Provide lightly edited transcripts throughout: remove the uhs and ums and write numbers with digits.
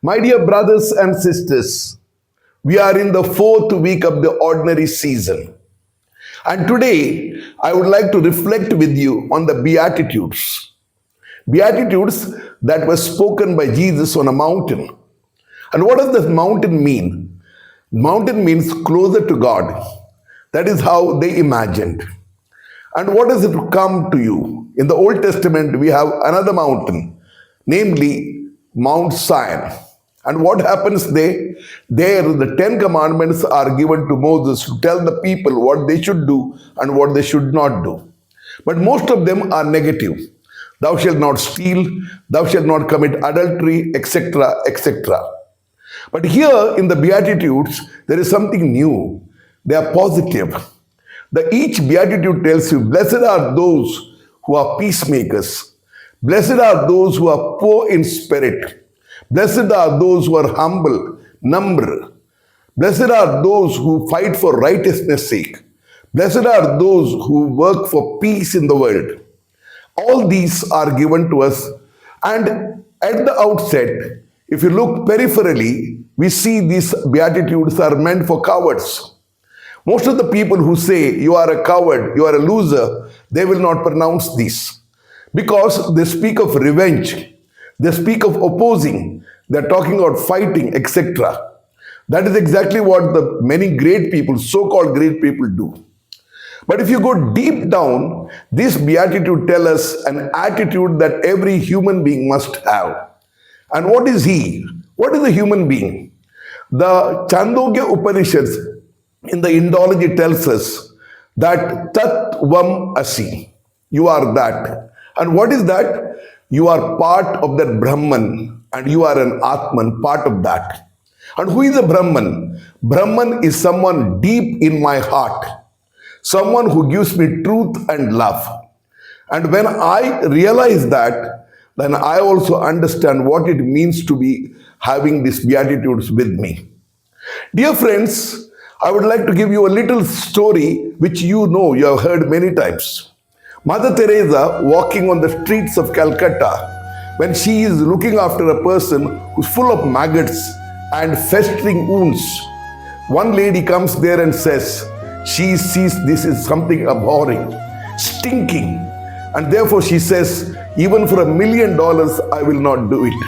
My dear brothers and sisters, we are in the fourth week of the ordinary season. And today, I would like to reflect with you on the Beatitudes. Beatitudes that were spoken by Jesus on a mountain. And what does this mountain mean? Mountain means closer to God. That is how they imagined. And what does it come to you? In the Old Testament, we have another mountain, namely Mount Zion. And what happens there? There, the 10 commandments are given to Moses to tell the people what they should do and what they should not do. But most of them are negative. Thou shalt not steal, thou shalt not commit adultery, etc., etc. But here in the Beatitudes, there is something new. They are positive. Each Beatitude tells you, blessed are those who are peacemakers. Blessed are those who are poor in spirit. Blessed are those who are humble, number. Blessed are those who fight for righteousness' sake. Blessed are those who work for peace in the world. All these are given to us. And at the outset, if you look peripherally, we see these Beatitudes are meant for cowards. Most of the people who say you are a coward, you are a loser, they will not pronounce these. Because they speak of revenge. They speak of opposing. They're talking about fighting, etc. That is exactly what the many great people, so-called great people, do. But if you go deep down, this Beatitude tells us an attitude that every human being must have. And what is he? What is a human being? The Chandogya Upanishads in the Indology tells us that Tat Vam Asi. You are that. And what is that? You are part of that Brahman and you are an Atman, part of that. And who is a Brahman? Brahman is someone deep in my heart. Someone who gives me truth and love. And when I realize that, then I also understand what it means to be having these Beatitudes with me. Dear friends, I would like to give you a little story which you know, you have heard many times. Mother Teresa walking on the streets of Calcutta when she is looking after a person who's full of maggots and festering wounds. One lady comes there and says, she sees this is something abhorring, stinking. And therefore she says, even for $1 million, I will not do it.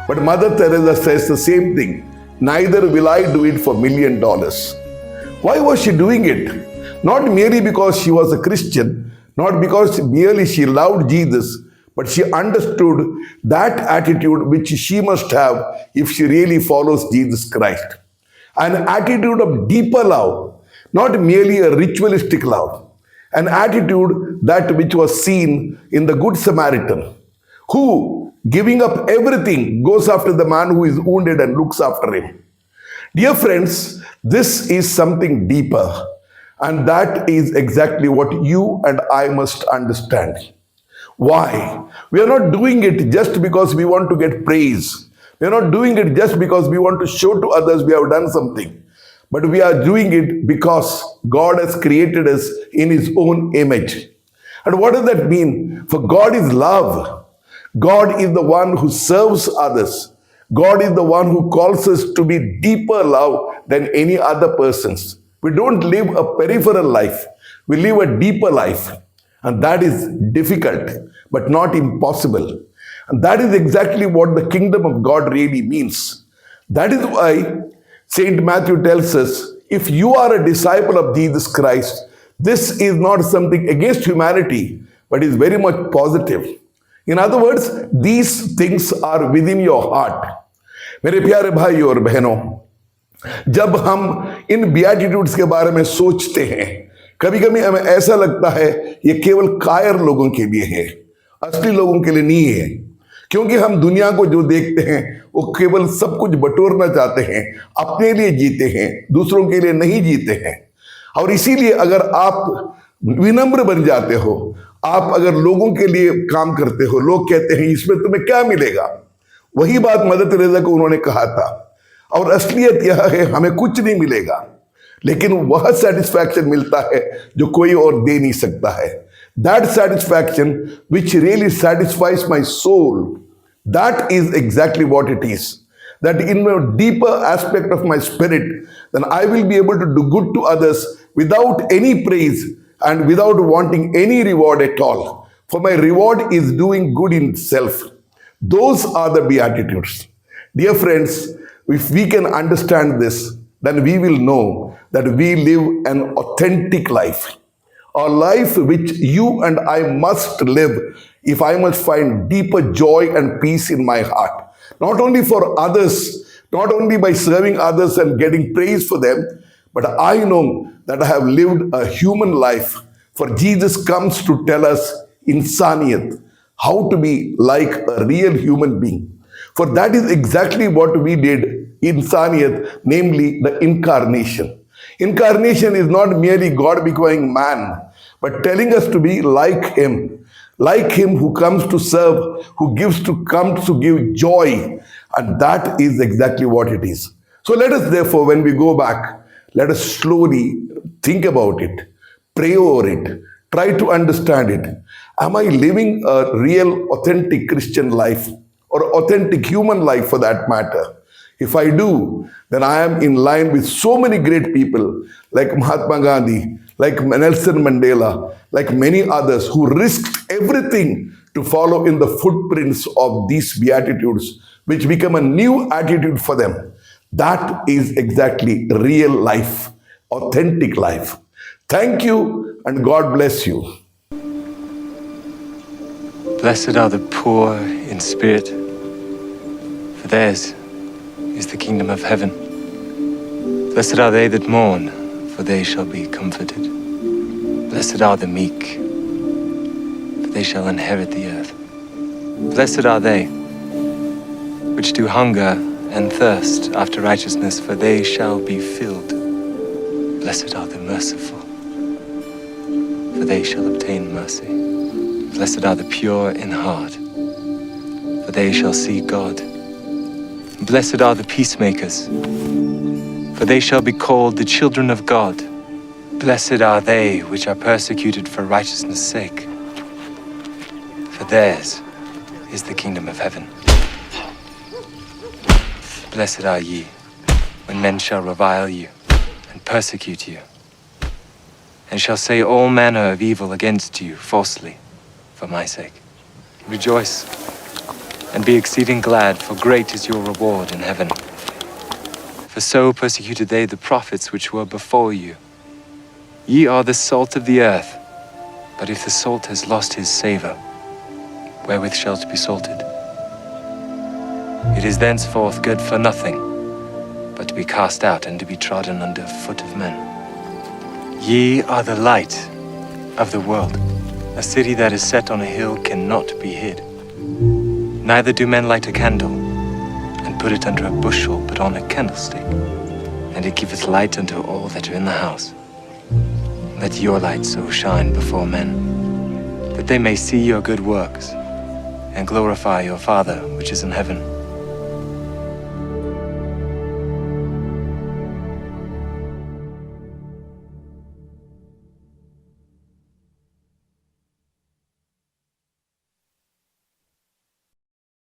But Mother Teresa says the same thing. Neither will I do it for $1 million. Why was she doing it? Not merely because she was a Christian, not because merely she loved Jesus, but she understood that attitude which she must have if she really follows Jesus Christ. An attitude of deeper love, not merely a ritualistic love. An attitude that which was seen in the Good Samaritan, who, giving up everything, goes after the man who is wounded and looks after him. Dear friends, this is something deeper. And that is exactly what you and I must understand. Why? We are not doing it just because we want to get praise. We are not doing it just because we want to show to others we have done something. But we are doing it because God has created us in His own image. And what does that mean? For God is love. God is the one who serves others. God is the one who calls us to be deeper love than any other persons. We don't live a peripheral life. We live a deeper life. And that is difficult, but not impossible. And that is exactly what the kingdom of God really means. That is why Saint Matthew tells us, if you are a disciple of Jesus Christ, this is not something against humanity, but is very much positive. In other words, these things are within your heart. मेरे प्यारे भाइयों और बहनों, जब हम इन Beatitudes के बारे में सोचते हैं, कभी कभी हमें ऐसा लगता है ये केवल कायर लोगों के लिए है, असली लोगों के लिए नहीं है। क्योंकि हम दुनिया को जो देखते हैं वो केवल सब कुछ बटोरना चाहते हैं, अपने लिए जीते हैं, दूसरों के लिए नहीं जीते हैं। और इसीलिए अगर आप विनम्र बन जाते हो, आप अगर लोगों के लिए काम करते हो, लोग कहते हैं इसमें तुम्हें क्या मिलेगा, वही बात मदर तेरेसा को उन्होंने कहा था। और असलियत यह है, हमें कुछ नहीं मिलेगा, लेकिन वह सेटिस्फैक्शन मिलता है जो कोई और दे नहीं सकता है। That satisfaction which really satisfies my soul, that is exactly what it is. that in a deeper aspect of my spirit, then I will be able to do good to others without any praise and without wanting any reward at all. For my reward is doing good in itself. Those are the Beatitudes. Dear friends, if we can understand this, then we will know that we live an authentic life. A life which you and I must live if I must find deeper joy and peace in my heart. Not only for others, not only by serving others and getting praise for them, but I know that I have lived a human life. For Jesus comes to tell us insaniyat, how to be like a real human being. For that is exactly what we did in Saniyat, namely the incarnation. Incarnation is not merely God becoming man, but telling us to be like Him who comes to serve, who comes to give joy. And that is exactly what it is. So let us therefore, when we go back, let us slowly think about it, pray over it, try to understand it. Am I living a real, authentic Christian life or authentic human life for that matter? If I do, then I am in line with so many great people like Mahatma Gandhi, like Nelson Mandela, like many others who risked everything to follow in the footprints of these Beatitudes, which become a new attitude for them. That is exactly real life, authentic life. Thank you and God bless you. Blessed are the poor in spirit, for theirs is the kingdom of heaven. Blessed are they that mourn, for they shall be comforted. Blessed are the meek, for they shall inherit the earth. Blessed are they which do hunger and thirst after righteousness, for they shall be filled. Blessed are the merciful, for they shall obtain mercy. Blessed are the pure in heart, for they shall see God. Blessed are the peacemakers, for they shall be called the children of God. Blessed are they which are persecuted for righteousness' sake, for theirs is the kingdom of heaven. Blessed are ye, when men shall revile you and persecute you, and shall say all manner of evil against you falsely for my sake. Rejoice and be exceeding glad, for great is your reward in heaven. For so persecuted they the prophets which were before you. Ye are the salt of the earth, but if the salt has lost his savour, wherewith shall it be salted? It is thenceforth good for nothing, but to be cast out and to be trodden under foot of men. Ye are the light of the world. A city that is set on a hill cannot be hid. Neither do men light a candle, and put it under a bushel, but on a candlestick, and it giveth light unto all that are in the house. Let your light so shine before men, that they may see your good works, and glorify your Father which is in heaven.